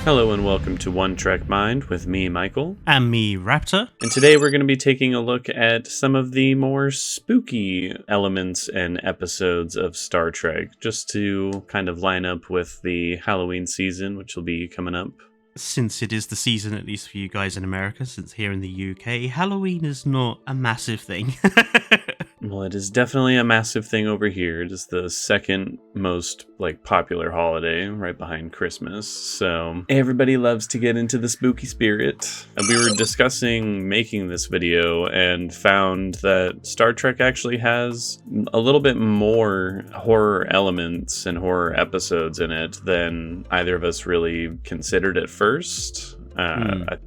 Hello and welcome to One Trek Mind with me, Michael. And me, Raptor. And today we're going to be taking a look at some of the more spooky elements and episodes of Star Trek, just to kind of line up with the Halloween season, which will be coming up. Since it is the season, at least for you guys in America, since here in the UK, Halloween is not a massive thing. Well, it is definitely a massive thing over here. It is the second most popular holiday, right behind Christmas. So everybody loves to get into the spooky spirit. And we were discussing making this video and found that Star Trek actually has a little bit more horror elements and horror episodes in it than either of us really considered at first.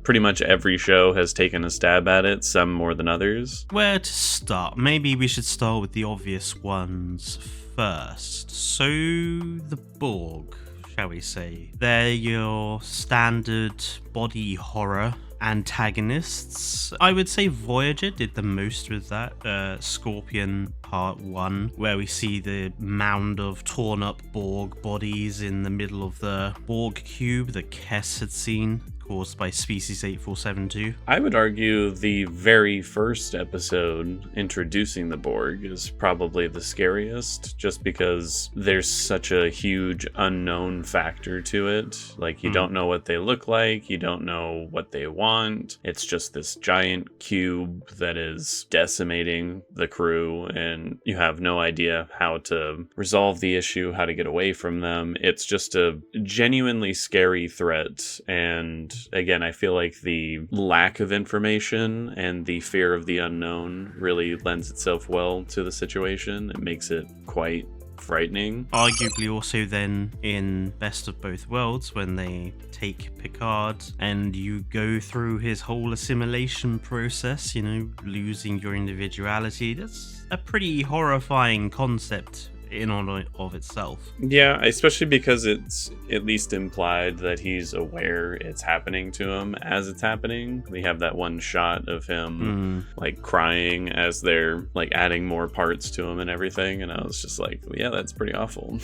Pretty much every show has taken a stab at it, some more than others. Where to start? Maybe we should start with the obvious ones first. So, the Borg, shall we say. They're your standard body horror antagonists. I would say Voyager did the most with that. Scorpion Part 1, where we see the mound of torn up Borg bodies in the middle of the Borg cube that Kess had seen, caused by Species 8472. I would argue the very first episode introducing the Borg is probably the scariest, just because there's such a huge unknown factor to it. You don't know what they look like, you don't know what they want. It's just this giant cube that is decimating the crew, and you have no idea how to resolve the issue, how to get away from them. It's just a genuinely scary threat, and again, I feel like the lack of information and the fear of the unknown really lends itself well to the situation. It makes it quite frightening. Arguably also then in Best of Both Worlds, when they take Picard and you go through his whole assimilation process, losing your individuality. That's a pretty horrifying concept in and of itself. Yeah, especially because it's at least implied that he's aware it's happening to him as it's happening. We have that one shot of him crying as they're adding more parts to him and everything, and I was just like, yeah, that's pretty awful.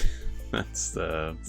It's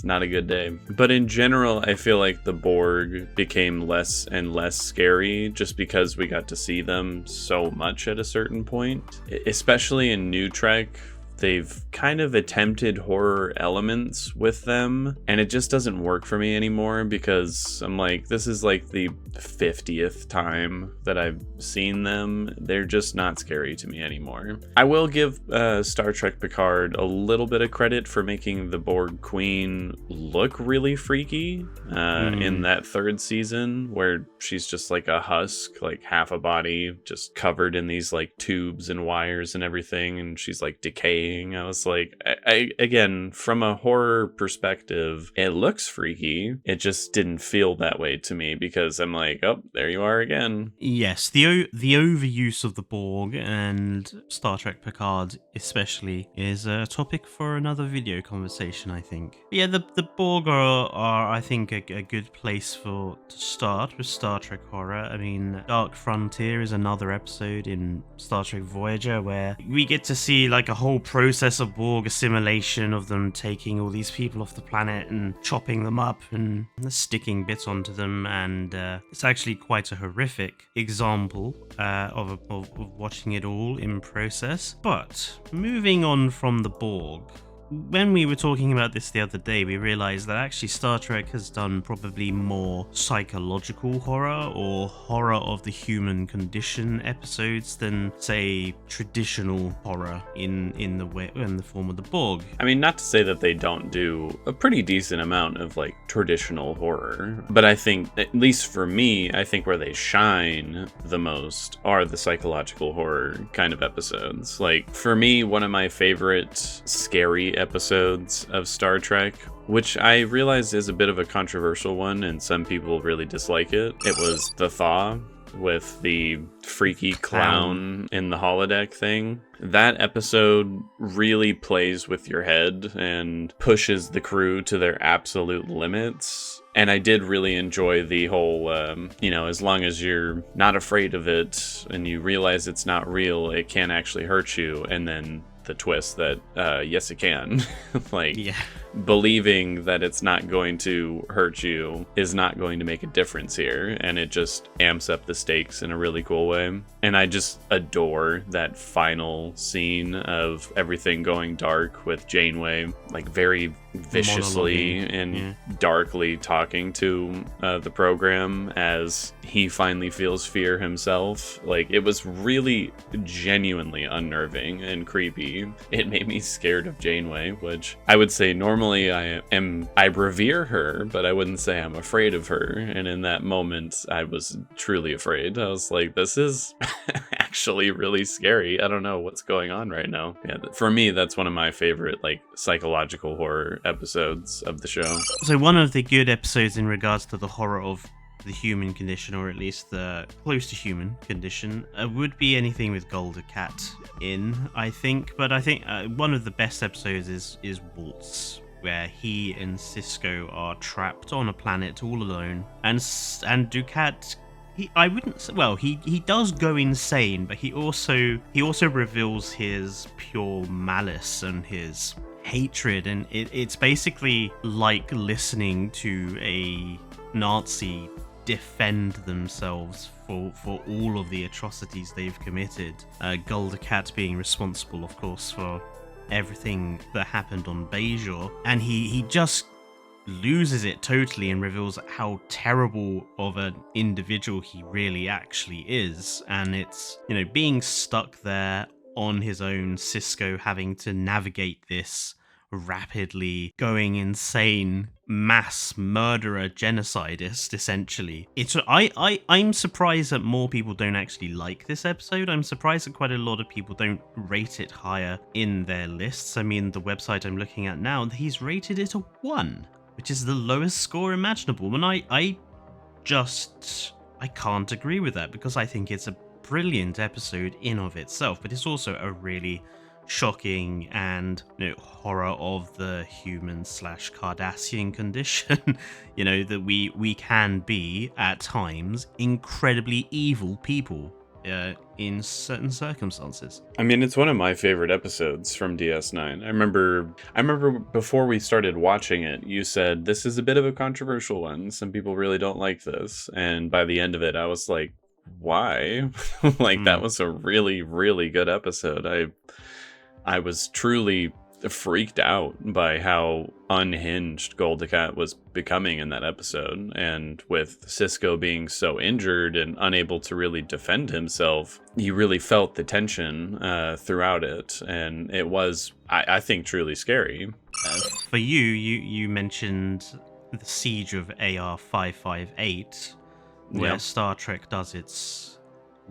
not a good day. But in general, I feel like the Borg became less and less scary just because we got to see them so much at a certain point. Especially in New Trek, they've kind of attempted horror elements with them, and it just doesn't work for me anymore, because I'm like, this is the 50th time that I've seen them. They're just not scary to me anymore. I will give Star Trek Picard a little bit of credit for making the Borg Queen look really freaky in that third season, where she's just like a husk, half a body just covered in these tubes and wires and everything, and she's decaying. I was like, again, from a horror perspective, it looks freaky. It just didn't feel that way to me, because I'm like, oh, there you are again. Yes, the overuse of the Borg and Star Trek Picard especially is a topic for another video conversation, I think. Yeah, the Borg are I think, a good place to start with Star Trek horror. I mean, Dark Frontier is another episode in Star Trek Voyager where we get to see a whole process of Borg assimilation, of them taking all these people off the planet and chopping them up and sticking bits onto them, and it's actually quite a horrific example of watching it all in process. But moving on from the Borg, when we were talking about this the other day, we realized that actually Star Trek has done probably more psychological horror or horror of the human condition episodes than, say, traditional horror in the form of the Borg. I mean, not to say that they don't do a pretty decent amount of traditional horror, but I think, at least for me, I think where they shine the most are the psychological horror kind of episodes. For me, one of my favorite scary episodes of Star Trek, which I realize is a bit of a controversial one and some people really dislike it, it was The Thaw, with the freaky clown in the holodeck thing. That episode really plays with your head and pushes the crew to their absolute limits. And I did really enjoy the whole, as long as you're not afraid of it and you realize it's not real, it can't actually hurt you. And then the twist that, yes, it can. Yeah. believing that it's not going to hurt you is not going to make a difference here, and it just amps up the stakes in a really cool way. And I just adore that final scene of everything going dark with Janeway like very viciously and darkly talking to the program as he finally feels fear himself. Like, it was really genuinely unnerving and creepy. It made me scared of Janeway, which I would say normally I revere her, but I wouldn't say I'm afraid of her. And in that moment, I was truly afraid. I was like, this is actually really scary. I don't know what's going on right now. Yeah, for me, that's one of my favorite like psychological horror episodes of the show. So one of the good episodes in regards to the horror of the human condition, or at least the close to human condition, would be anything with Golda Cat in, I think. But I think one of the best episodes is Waltz, where he and Cisco are trapped on a planet all alone, and Ducat. He does go insane, but he also reveals his pure malice and his hatred, and it's basically like listening to a Nazi defend themselves for all of the atrocities they've committed. Golda Cat being responsible, of course, for everything that happened on Bajor, and he just loses it totally and reveals how terrible of an individual he really actually is. And it's, being stuck there on his own, Cisco having to navigate this rapidly going insane mass murderer genocidist, essentially. I'm surprised that more people don't actually like this episode. I'm surprised that quite a lot of people don't rate it higher in their lists. I mean, the website I'm looking at now, he's rated it a 1, which is the lowest score imaginable. And I can't agree with that, because I think it's a brilliant episode in of itself, but it's also a really shocking and horror of the human / Cardassian condition. That we can be at times incredibly evil people in certain circumstances. I mean, it's one of my favorite episodes from DS9. I remember before we started watching it, you said this is a bit of a controversial one. Some people really don't like this, and by the end of it, I was like, why? That was a really, really good episode. I was truly freaked out by how unhinged Golda Cat was becoming in that episode, and with Cisco being so injured and unable to really defend himself, you really felt the tension throughout it, and it was, I think, truly scary. For you mentioned the siege of AR-558, where Star Trek does its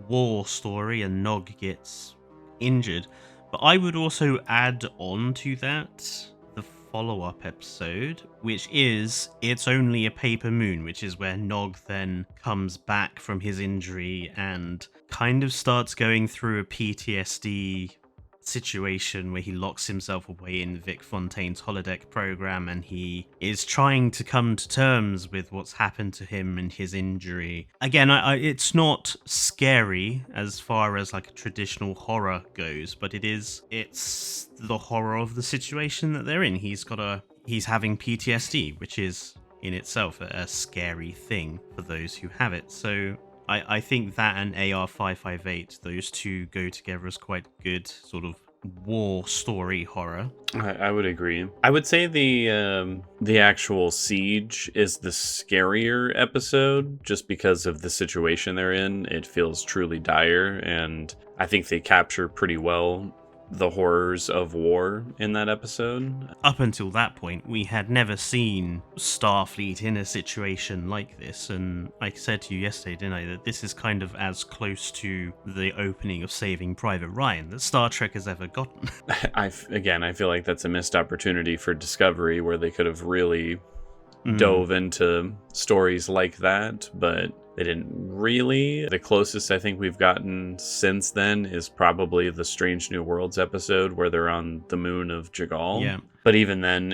war story and Nog gets injured. But I would also add on to that the follow-up episode, which is It's Only a Paper Moon, which is where Nog then comes back from his injury and kind of starts going through a PTSD situation where he locks himself away in Vic Fontaine's holodeck program, and he is trying to come to terms with what's happened to him and his injury. Again, it's not scary as far as like a traditional horror goes, but it's the horror of the situation that they're in. He's having PTSD, which is in itself a scary thing for those who have it. So I think that and AR-558, those two go together as quite good sort of war story horror. I would agree. I would say the actual siege is the scarier episode, just because of the situation they're in. It feels truly dire, and I think they capture pretty well the horrors of war in that episode. Up until that point, we had never seen Starfleet in a situation like this, and I said to you yesterday, didn't I, that this is kind of as close to the opening of Saving Private Ryan that Star Trek has ever gotten. I feel like that's a missed opportunity for Discovery, where they could have really dove into stories like that, but they didn't really. The closest I think we've gotten since then is probably the Strange New Worlds episode where they're on the moon of Jagal. Yeah. But even then,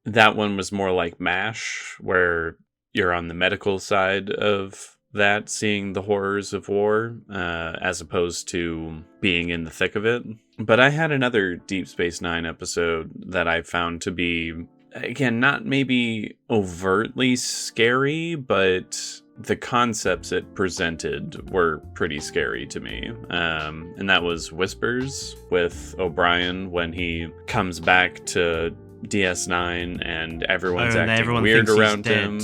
that one was more like MASH, where you're on the medical side of that, seeing the horrors of war, as opposed to being in the thick of it. But I had another Deep Space Nine episode that I found to be again, not maybe overtly scary, but the concepts it presented were pretty scary to me. And that was Whispers with O'Brien when he comes back to DS9 and everyone's acting weird around him.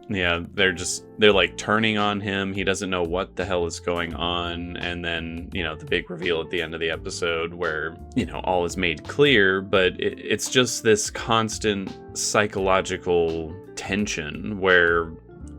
Yeah, they're like turning on him. He doesn't know what the hell is going on. And then, the big reveal at the end of the episode where, all is made clear, but it's just this constant psychological tension where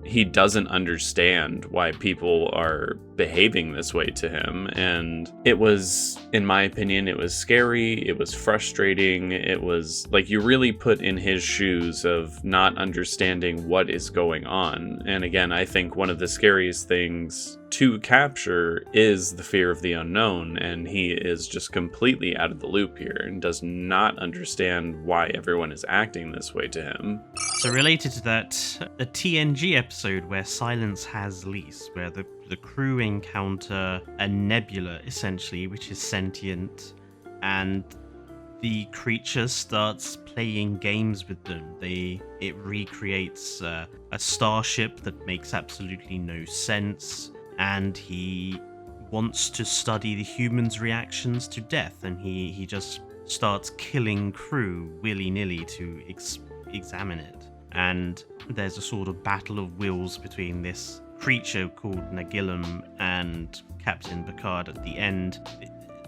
he doesn't understand why people are behaving this way to him. And it was, in my opinion, it was scary. It was frustrating. It was like you really put in his shoes of not understanding what is going on. And again, I think one of the scariest things to capture is the fear of the unknown. And he is just completely out of the loop here and does not understand why everyone is acting this way to him. So related to that, the TNG episode where Silence Has Lease, where the crew encounter a nebula, essentially, which is sentient, and the creature starts playing games with them. It recreates a starship that makes absolutely no sense, and he wants to study the humans' reactions to death, and he just starts killing crew willy-nilly to examine it. And there's a sort of battle of wills between this creature called Nagilum and Captain Picard at the end.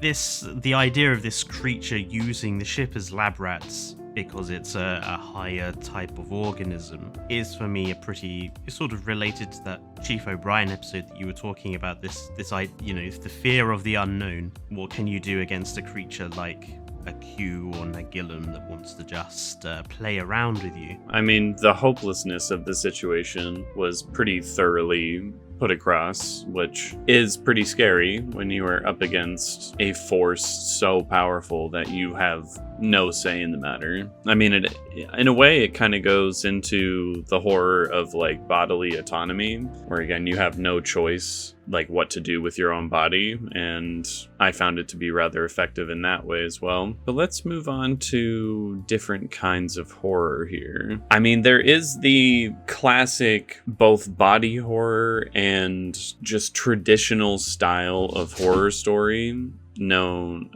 The idea of this creature using the ship as lab rats because it's a higher type of organism is, for me, it's sort of related to that Chief O'Brien episode that you were talking about. The fear of the unknown. What can you do against a creature like a Q or Nagilum that wants to just play around with you? I mean, the hopelessness of the situation was pretty thoroughly put across, which is pretty scary when you are up against a force so powerful that you have no say in the matter. I mean, in a way, it kind of goes into the horror of like bodily autonomy, where again, you have no choice like what to do with your own body, and I found it to be rather effective in that way as well. But let's move on to different kinds of horror here. I mean, there is the classic both body horror and just traditional style of horror story known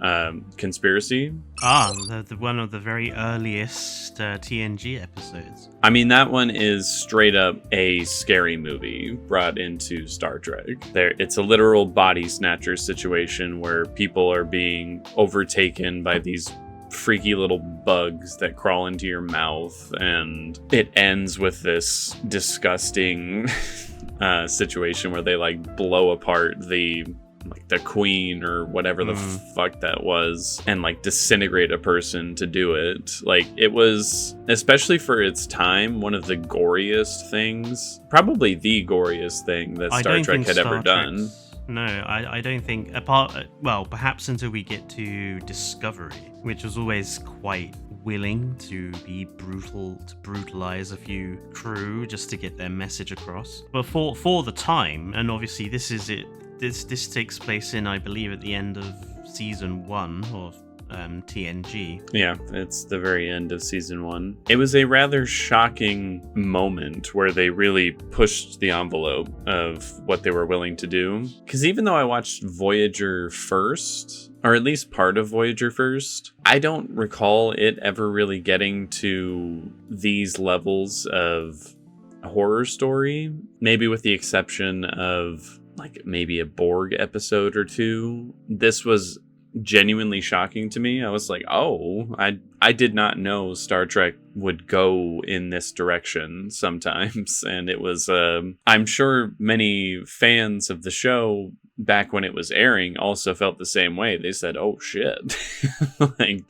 Conspiracy. The one of the very earliest TNG episodes. I mean, that one is straight up a scary movie brought into Star Trek. It's a literal body snatcher situation where people are being overtaken by these freaky little bugs that crawl into your mouth, and it ends with this disgusting situation where they like blow apart the queen or whatever the fuck that was and like disintegrate a person to do it. Like, it was, especially for its time, one of the goriest things, probably the goriest thing that Star Trek had ever done. No, I don't think, perhaps until we get to Discovery, which was always quite willing to be brutal, to brutalize a few crew just to get their message across. But for the time, and obviously this is it, this takes place in, I believe, at the end of season 1 of TNG. Yeah, it's the very end of season 1. It was a rather shocking moment where they really pushed the envelope of what they were willing to do. Because even though I watched Voyager first, or at least part of Voyager first, I don't recall it ever really getting to these levels of horror story, maybe with the exception of like maybe a Borg episode or two. This was genuinely shocking to me. I was like, oh, I did not know Star Trek would go in this direction sometimes. And it was, I'm sure many fans of the show back when it was airing also felt the same way. They said, oh shit, like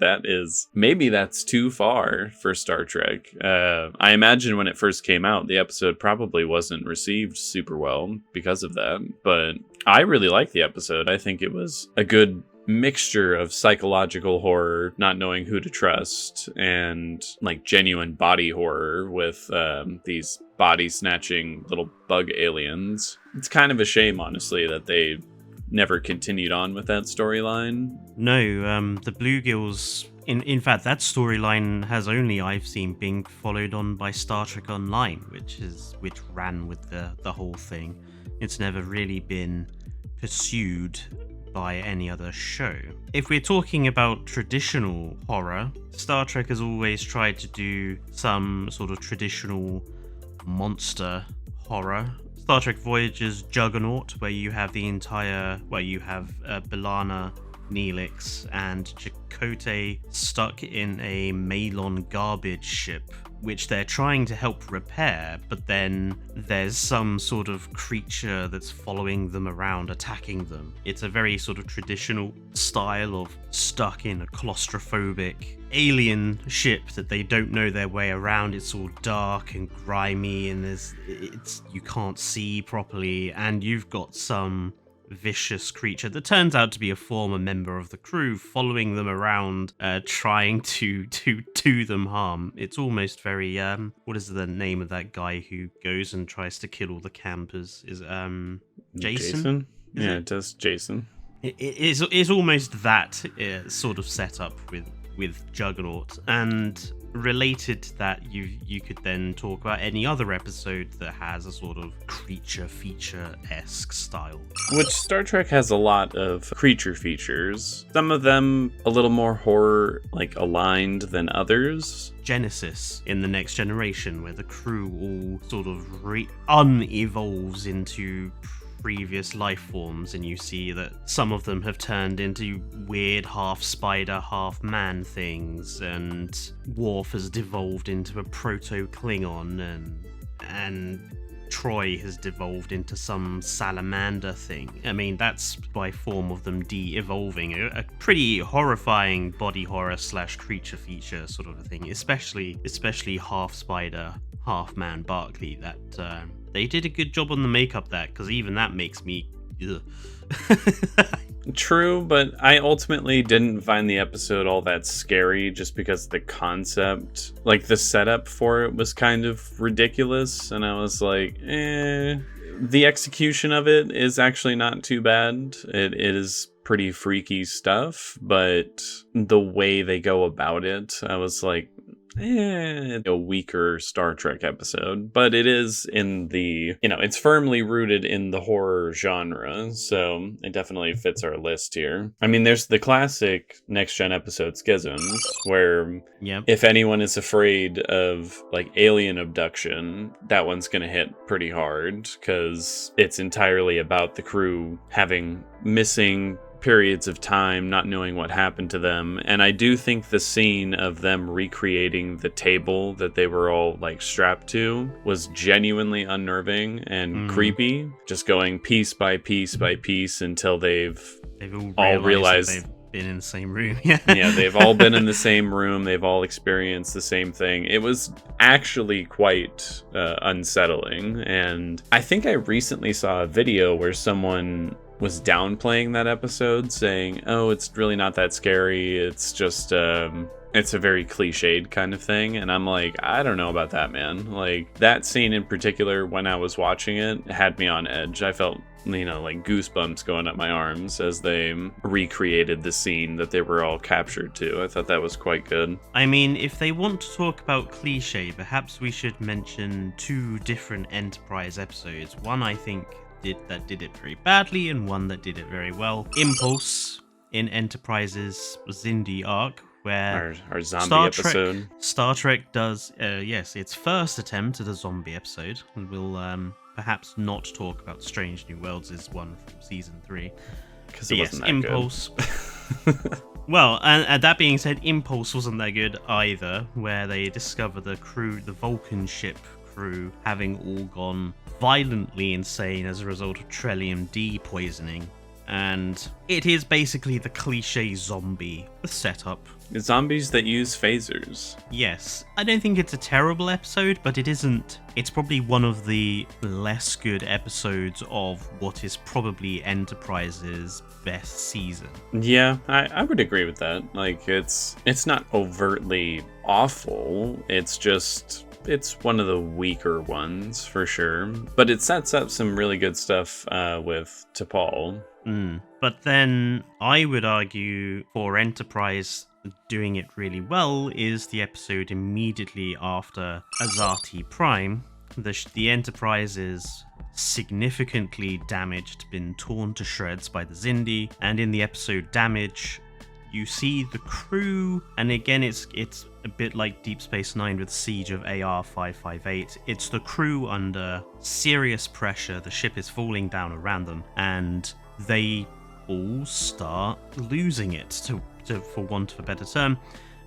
maybe that's too far for Star Trek. I imagine when it first came out, the episode probably wasn't received super well because of that, but I really liked the episode. I think it was a good mixture of psychological horror, not knowing who to trust, and like genuine body horror with these body snatching little bug aliens. It's kind of a shame, honestly, that they never continued on with that storyline. No, the Bluegills In fact, that storyline has only I've seen being followed on by Star Trek Online, which ran with the whole thing. It's never really been pursued by any other show. If we're talking about traditional horror, Star Trek has always tried to do some sort of traditional monster horror. Star Trek Voyager's Juggernaut, where you have B'Elanna, Neelix, and Chakotay stuck in a Malon garbage ship, which they're trying to help repair, but then there's some sort of creature that's following them around, attacking them. It's a very sort of traditional style of stuck in a claustrophobic alien ship that they don't know their way around. It's all dark and grimy, and you can't see properly, and you've got some vicious creature that turns out to be a former member of the crew following them around, trying to do them harm. It's almost very what is the name of that guy who goes and tries to kill all the campers? Is Jason? Yeah, it does. Jason. It's almost that sort of setup with Juggernaut. And related to that, you could then talk about any other episode that has a sort of creature feature-esque style. Which Star Trek has a lot of creature features. Some of them a little more horror aligned than others. Genesis in The Next Generation, where the crew all sort of unevolves into previous life forms, and you see that some of them have turned into weird half spider, half man things, and Worf has devolved into a proto-Klingon, and Troy has devolved into some salamander thing. I mean, that's by form of them de-evolving. A pretty horrifying body horror / creature feature sort of a thing, especially half spider, half man Barclay. That they did a good job on the makeup that, because even that makes me True, but I ultimately didn't find the episode all that scary just because the concept, the setup for it was kind of ridiculous, and I was like, The execution of it is actually not too bad. It is pretty freaky stuff, but the way they go about it, I was like, a weaker Star Trek episode, but it is in the, it's firmly rooted in the horror genre, so it definitely fits our list here. I mean, there's the classic Next Gen episode Schisms, where if anyone is afraid of alien abduction, that one's gonna hit pretty hard, because it's entirely about the crew having missing periods of time, not knowing what happened to them. And I do think the scene of them recreating the table that they were all strapped to was genuinely unnerving and creepy, just going piece by piece by piece until they've all realized they've been in the same room. Yeah, they've all been in the same room, they've all experienced the same thing. It was actually quite unsettling, and I think I recently saw a video where someone was downplaying that episode, saying, oh, it's really not that scary, it's just it's a very cliched kind of thing. And I'm like, I don't know about that, man. That scene in particular, when I was watching it, had me on edge. I felt goosebumps going up my arms as they recreated the scene that they were all captured to. I thought that was quite good. I mean, if they want to talk about cliche, perhaps we should mention two different Enterprise episodes. One, I think, that did it very badly, and one that did it very well. Impulse in Enterprise's Xindi arc, where our zombie episode. Star Trek does its first attempt at a zombie episode. And we'll perhaps not talk about Strange New Worlds is one from season 3, because it wasn't that Impulse. Good. Well, and that being said, Impulse wasn't that good either, where they discover the Vulcan ship crew having all gone violently insane as a result of Trellium D poisoning. And it is basically the cliche zombie setup. Zombies that use phasers. Yes. I don't think it's a terrible episode, but it isn't. It's probably one of the less good episodes of what is probably Enterprise's best season. Yeah, I would agree with that. It's not overtly awful. It's one of the weaker ones, for sure. But it sets up some really good stuff with T'Pol. But then I would argue for Enterprise, doing it really well is the episode immediately after Azati Prime. The Enterprise is significantly damaged, been torn to shreds by the Xindi, and in the episode Damage, you see the crew, and again it's a bit like Deep Space Nine with Siege of AR-558. It's the crew under serious pressure, the ship is falling down around them, and they all start losing it, for want of a better term.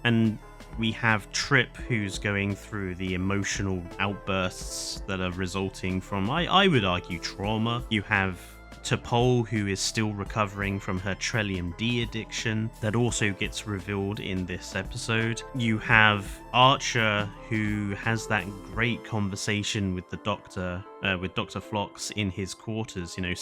And we have Trip, who's going through the emotional outbursts that are resulting from, I would argue, trauma. You have T'Pol, who is still recovering from her Trellium D addiction, that also gets revealed in this episode. You have Archer, who has that great conversation with the Doctor, with Dr. Phlox in his quarters. You know,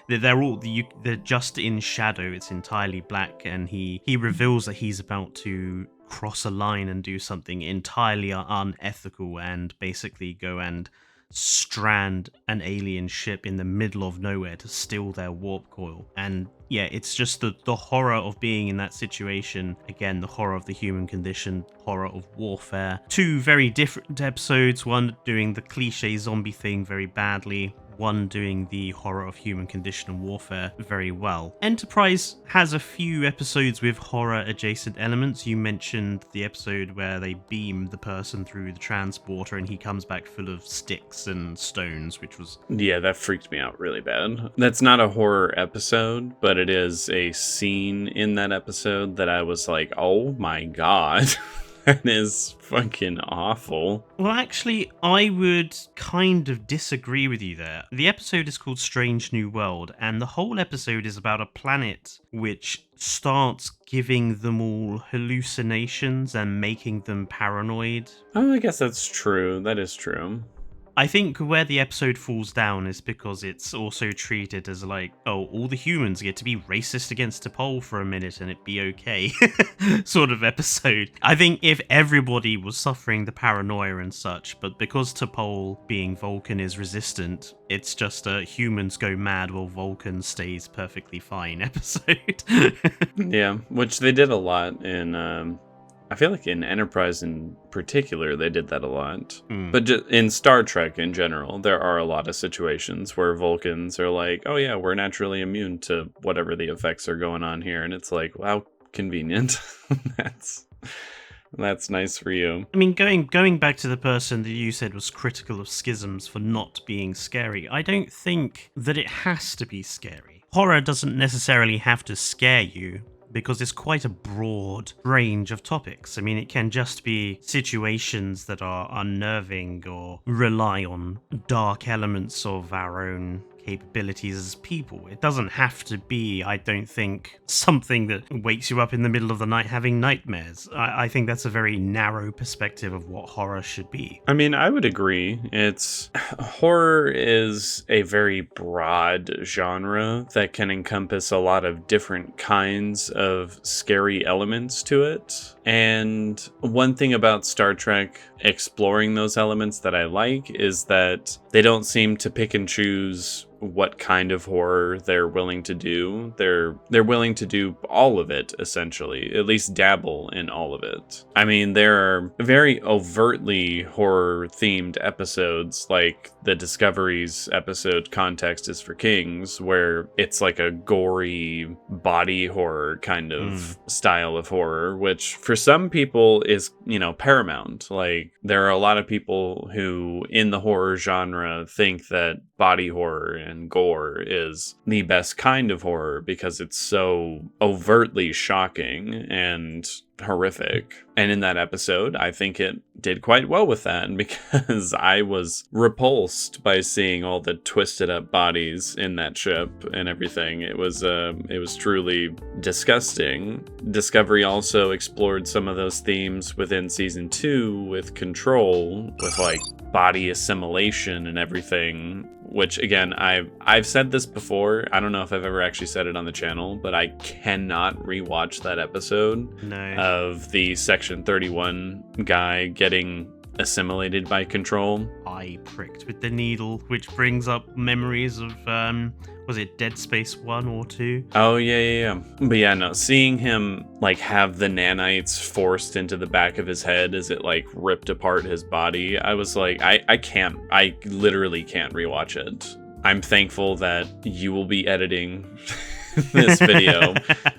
they're just in shadow. It's entirely black, and he reveals that he's about to cross a line and do something entirely unethical, and basically go and strand an alien ship in the middle of nowhere to steal their warp coil. And yeah, it's just the horror of being in that situation. Again, the horror of the human condition, horror of warfare. Two very different episodes, one doing the cliche zombie thing very badly, one doing the horror of human condition and warfare very well. Enterprise has a few episodes with horror adjacent elements. You mentioned the episode where they beam the person through the transporter and he comes back full of sticks and stones, which was... Yeah, that freaked me out really bad. That's not a horror episode, but it is a scene in that episode that I was like, oh my god. That is fucking awful. Well, actually, I would kind of disagree with you there. The episode is called Strange New World, and the whole episode is about a planet which starts giving them all hallucinations and making them paranoid. Oh, I guess that's true. That is true. I think where the episode falls down is because it's also treated as like, oh, all the humans get to be racist against T'Pol for a minute and it'd be okay sort of episode. I think if everybody was suffering the paranoia and such, but because T'Pol, being Vulcan, is resistant, it's just a humans go mad while Vulcan stays perfectly fine episode. Yeah, which they did a lot in... I feel like in Enterprise in particular, they did that a lot. But in Star Trek in general, there are a lot of situations where Vulcans are like, oh yeah, we're naturally immune to whatever the effects are going on here. And it's like, wow, convenient. That's nice for you. I mean, going back to the person that you said was critical of schisms for not being scary, I don't think that it has to be scary. Horror doesn't necessarily have to scare you, because it's quite a broad range of topics. I mean, it can just be situations that are unnerving or rely on dark elements of our own capabilities as people. It doesn't have to be, I don't think, something that wakes you up in the middle of the night having nightmares. I think that's a very narrow perspective of what horror should be. I mean, I would agree. Horror is a very broad genre that can encompass a lot of different kinds of scary elements to it. And one thing about Star Trek exploring those elements that I like is that they don't seem to pick and choose what kind of horror they're willing to do. They're willing to do all of it, essentially, at least dabble in all of it. I mean, there are very overtly horror themed episodes, like the Discovery's episode Context is for Kings, where it's like a gory body horror kind of style of horror, which for some people is, paramount. Like, there are a lot of people who in the horror genre think that body horror and gore is the best kind of horror because it's so overtly shocking and horrific. And in that episode, I think it did quite well with that because I was repulsed by seeing all the twisted up bodies in that ship and everything. It was truly disgusting. Discovery also explored some of those themes within season 2 with Control, with like body assimilation and everything, which again, I've said this before. I don't know if I've ever actually said it on the channel, but I cannot rewatch that episode of the Section 31 guy getting assimilated by Control. I pricked with the needle, which brings up memories of, was it Dead Space 1 or 2? Oh, yeah. But yeah, no, seeing him, like, have the nanites forced into the back of his head as it, like, ripped apart his body, I was like, I literally can't rewatch it. I'm thankful that you will be editing this video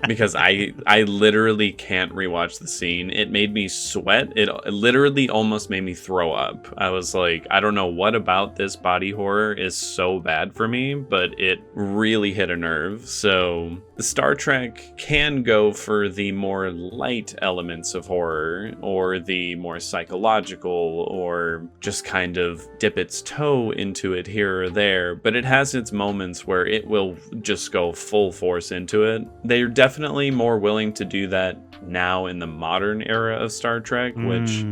because I literally can't rewatch the scene. It made me sweat. It literally almost made me throw up. I was like, I don't know what about this body horror is so bad for me, but it really hit a nerve. So Star Trek can go for the more light elements of horror, or the more psychological, or just kind of dip its toe into it here or there, but it has its moments where it will just go full force into it. They're definitely more willing to do that now in the modern era of Star Trek, which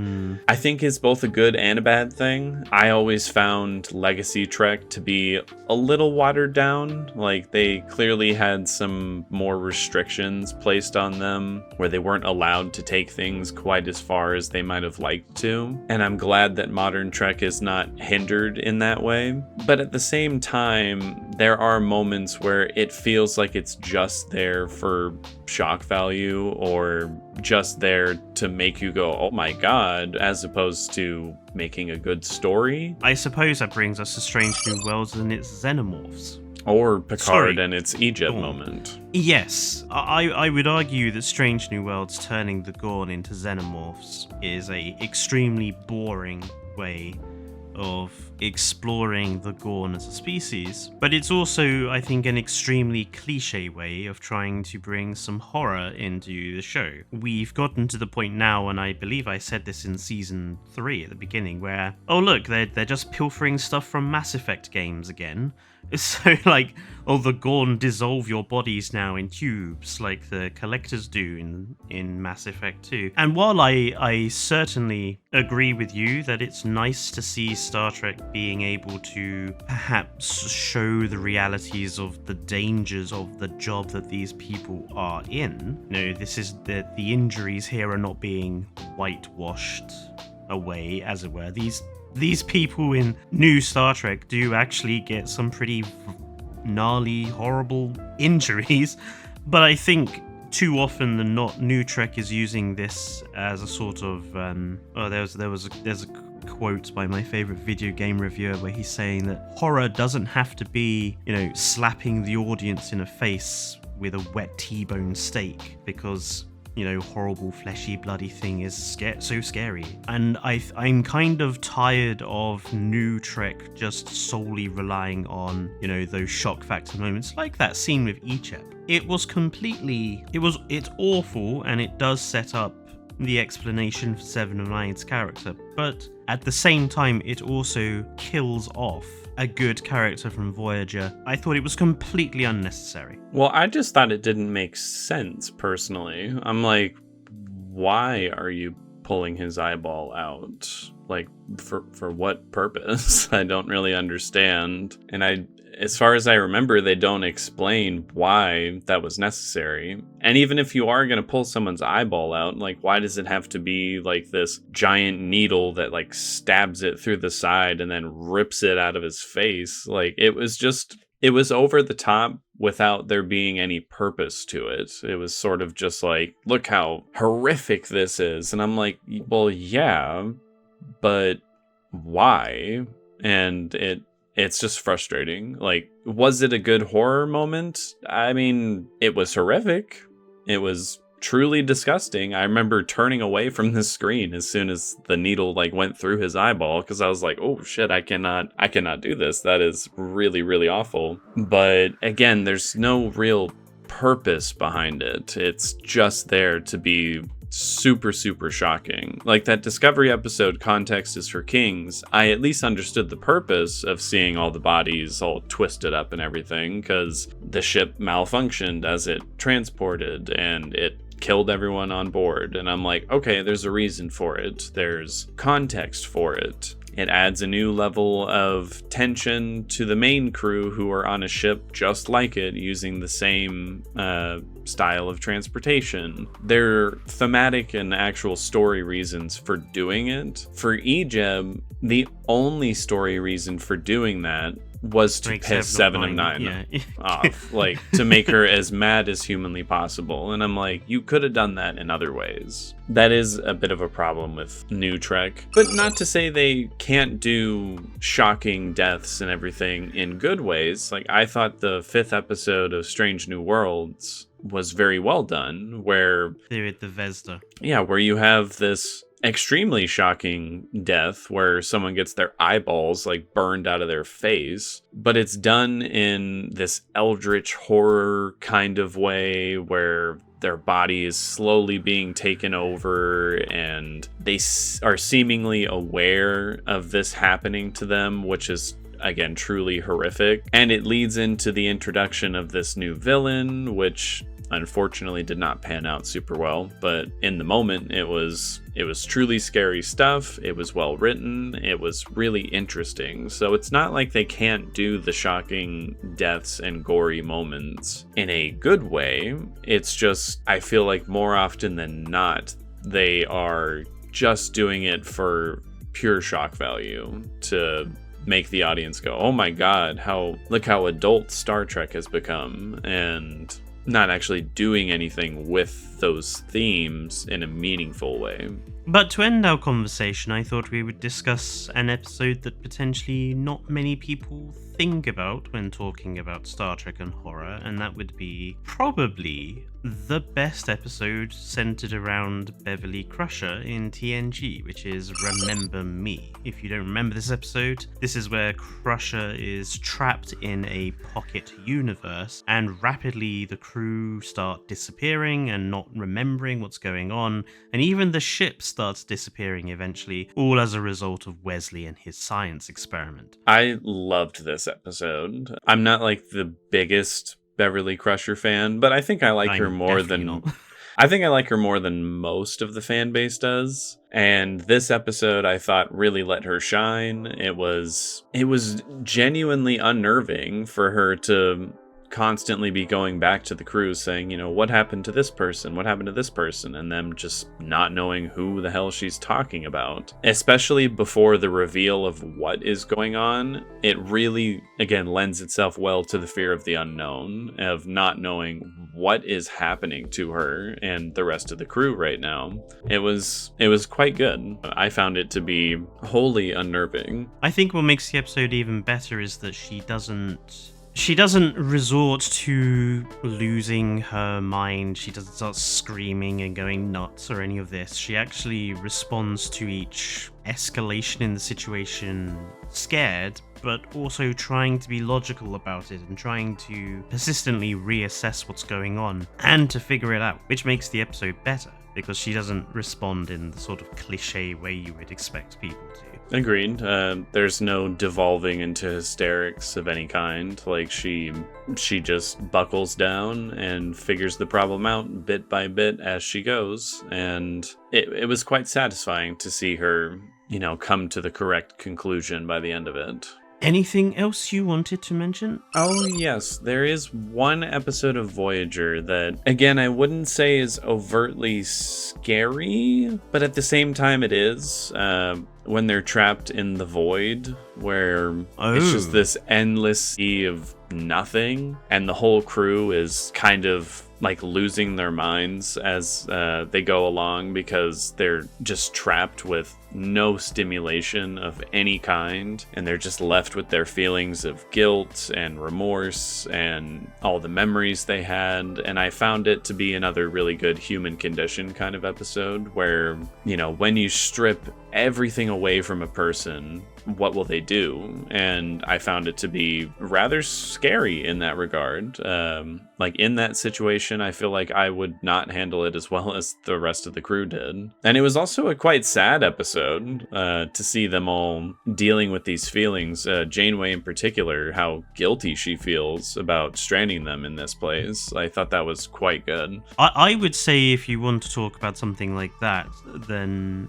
I think is both a good and a bad thing. I always found Legacy Trek to be a little watered down. Like, they clearly had some more restrictions placed on them where they weren't allowed to take things quite as far as they might have liked to. And I'm glad that modern Trek is not hindered in that way. But at the same time, there are moments where it feels like it's just there for shock value, or just there to make you go, oh my god, as opposed to making a good story. I suppose that brings us to Strange New Worlds and its xenomorphs. Or Picard and its Egypt moment. Yes, I would argue that Strange New Worlds turning the Gorn into xenomorphs is a extremely boring way of exploring the Gorn as a species, but it's also, I think, an extremely cliche way of trying to bring some horror into the show. We've gotten to the point now, and I believe I said this in season 3 at the beginning, where, oh look, they're just pilfering stuff from Mass Effect games again. So, like, oh, the Gorn dissolve your bodies now in tubes, like the collectors do in Mass Effect 2. And while I certainly agree with you that it's nice to see Star Trek being able to perhaps show the realities of the dangers of the job that these people are in, this is the injuries here are not being whitewashed away, as it were. These people in new Star Trek do actually get some pretty gnarly, horrible injuries, but I think too often than not, New Trek is using this as a sort of there's a quote by my favorite video game reviewer where he's saying that horror doesn't have to be, slapping the audience in the face with a wet T-bone steak, because horrible fleshy bloody thing is so scary. And I'm kind of tired of New Trek just solely relying on those shock factor moments, like that scene with Icheb. It's awful, and it does set up the explanation for Seven of Nine's character, but at the same time it also kills off a good character from Voyager. I thought it was completely unnecessary. Well, I just thought it didn't make sense, personally. I'm like, why are you pulling his eyeball out? Like, for what purpose? I don't really understand. And as far as I remember, they don't explain why that was necessary. And even if you are going to pull someone's eyeball out, like, why does it have to be like this giant needle that like stabs it through the side and then rips it out of his face? Like, it was over the top without there being any purpose to it. It was sort of just like, look how horrific this is. And I'm like, well, yeah, but why? And it's just frustrating. Like, was it a good horror moment? I mean, it was horrific. It was truly disgusting. I remember turning away from the screen as soon as the needle like went through his eyeball, because I was like, oh shit, I cannot do this. That is really, really awful. But again, there's no real purpose behind it. It's just there to be super, super shocking. Like that Discovery episode, Context is for Kings, I at least understood the purpose of seeing all the bodies all twisted up and everything, because the ship malfunctioned as it transported and it killed everyone on board. And I'm like, okay, there's a reason for it. There's context for it. It adds a new level of tension to the main crew who are on a ship just like it, using the same style of transportation. There are thematic and actual story reasons for doing it. For Ejeb, the only story reason for doing that was to piss 7 of 9 off, like to make her as mad as humanly possible. And I'm like, you could have done that in other ways. That is a bit of a problem with new Trek, but not to say they can't do shocking deaths and everything in good ways. Like, I thought the 5th episode of Strange New Worlds was very well done, where the Vesda. Yeah, where you have this extremely shocking death where someone gets their eyeballs like burned out of their face, but it's done in this eldritch horror kind of way where their body is slowly being taken over and they are seemingly aware of this happening to them, which is again truly horrific. And it leads into the introduction of this new villain, which unfortunately did not pan out super well, but in the moment it was truly scary stuff. It was well written. It was really interesting. So it's not like they can't do the shocking deaths and gory moments in a good way. It's just, I feel like more often than not, they are just doing it for pure shock value to make the audience go, oh my god, look how adult Star Trek has become, and not actually doing anything with those themes in a meaningful way. But to end our conversation, I thought we would discuss an episode that potentially not many people think about when talking about Star Trek and horror, and that would be probably the best episode centered around Beverly Crusher in TNG, which is Remember Me. If you don't remember this episode, this is where Crusher is trapped in a pocket universe, and rapidly the crew start disappearing and not remembering what's going on, and even the ship starts disappearing eventually, all as a result of Wesley and his science experiment. I loved this episode. I'm not like the biggest Beverly Crusher fan, but I think I like her more than I think I like her more than most of the fan base does. And this episode I thought really let her shine. It was genuinely unnerving for her to constantly be going back to the crew saying, you know, what happened to this person? What happened to this person? And them just not knowing who the hell she's talking about. Especially before the reveal of what is going on, it really, again, lends itself well to the fear of the unknown, of not knowing what is happening to her and the rest of the crew right now. It was quite good. I found it to be wholly unnerving. I think what makes the episode even better is that she doesn't resort to losing her mind. She doesn't start screaming and going nuts or any of this. She actually responds to each escalation in the situation scared, but also trying to be logical about it and trying to persistently reassess what's going on and to figure it out, which makes the episode better because she doesn't respond in the sort of cliche way you would expect people to. Agreed. There's no devolving into hysterics of any kind. Like, she just buckles down and figures the problem out bit by bit as she goes. And it was quite satisfying to see her, you know, come to the correct conclusion by the end of it. Anything else you wanted to mention? Oh, yes. There is one episode of Voyager that, again, I wouldn't say is overtly scary, but at the same time it is. When they're trapped in the void, where it's just this endless sea of nothing, and the whole crew is kind of like losing their minds as they go along because they're just trapped with no stimulation of any kind, and they're just left with their feelings of guilt and remorse and all the memories they had. And I found it to be another really good human condition kind of episode where, you know, when you strip everything away from a person, what will they do? And I found it to be rather scary in that regard. Like, in that situation, I feel like I would not handle it as well as the rest of the crew did. And it was also a quite sad episode to see them all dealing with these feelings. Janeway in particular, how guilty she feels about stranding them in this place. I thought that was quite good. I would say if you want to talk about something like that, then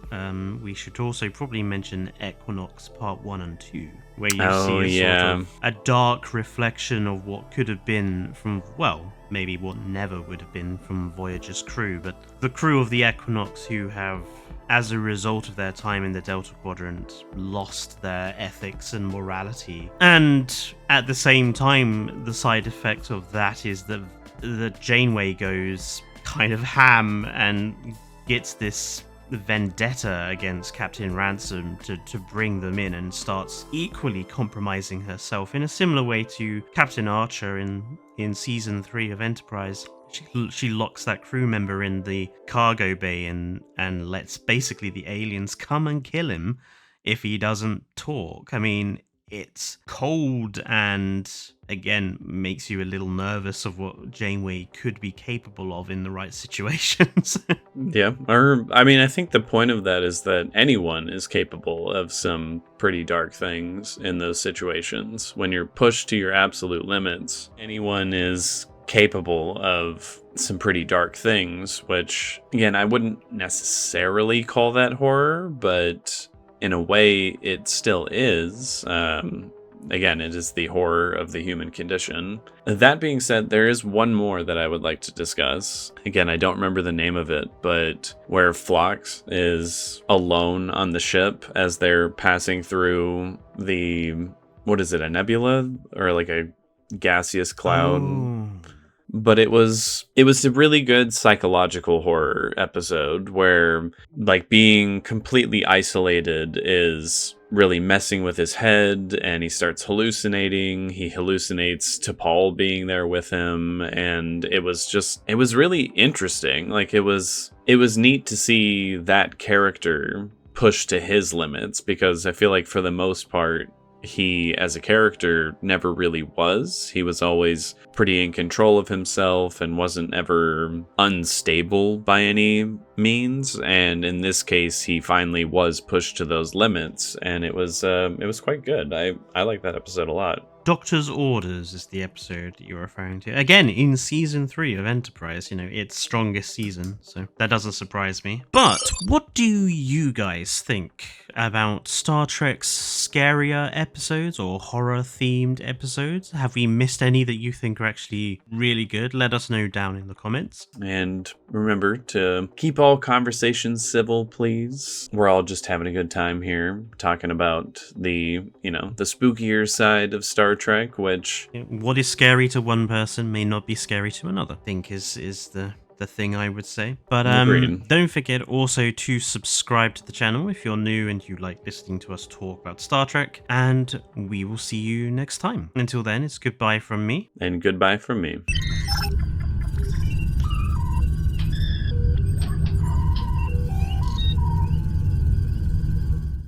we should also probably mention Equinox Part 1 and 2, where you Oh, see a yeah. sort of a dark reflection of what could have been from, well, maybe what never would have been from Voyager's crew, but the crew of the Equinox who have, as a result of their time in the Delta Quadrant, lost their ethics and morality. And at the same time, the side effect of that is that Janeway goes kind of ham and gets this vendetta against Captain Ransom to bring them in, and starts equally compromising herself in a similar way to Captain Archer in season 3 of Enterprise. She locks that crew member in the cargo bay and lets basically the aliens come and kill him if he doesn't talk. I mean, it's cold and, again, makes you a little nervous of what Janeway could be capable of in the right situations. Yeah, or I mean, I think the point of that is that anyone is capable of some pretty dark things in those situations. When you're pushed to your absolute limits, anyone is capable of some pretty dark things, which, again, I wouldn't necessarily call that horror, but in a way it still is. Again, it is the horror of the human condition. That being said, there is one more that I would like to discuss. Again, I don't remember the name of it, but where Phlox is alone on the ship as they're passing through what is it, a nebula? Or like a gaseous cloud? Oh. But it was a really good psychological horror episode where, like, being completely isolated is really messing with his head, and he starts hallucinating. He hallucinates T'Pol being there with him, and it was really interesting. Like, it was neat to see that character push to his limits, because I feel like for the most part, he, as a character, never really was. He was always pretty in control of himself and wasn't ever unstable by any means. And in this case, he finally was pushed to those limits, and it was quite good. I like that episode a lot. Doctor's Orders is the episode that you're referring to. Again, in season 3 of Enterprise, its strongest season, so that doesn't surprise me. But what do you guys think about Star Trek's scarier episodes or horror-themed episodes? Have we missed any that you think are actually really good? Let us know down in the comments. And remember to keep all conversations civil, please. We're all just having a good time here, talking about the spookier side of Star Trek, which... What is scary to one person may not be scary to another, I think is the thing I would say. But don't forget also to subscribe to the channel if you're new and you like listening to us talk about Star Trek, and we will see you next time. Until then, it's goodbye from me. And goodbye from me.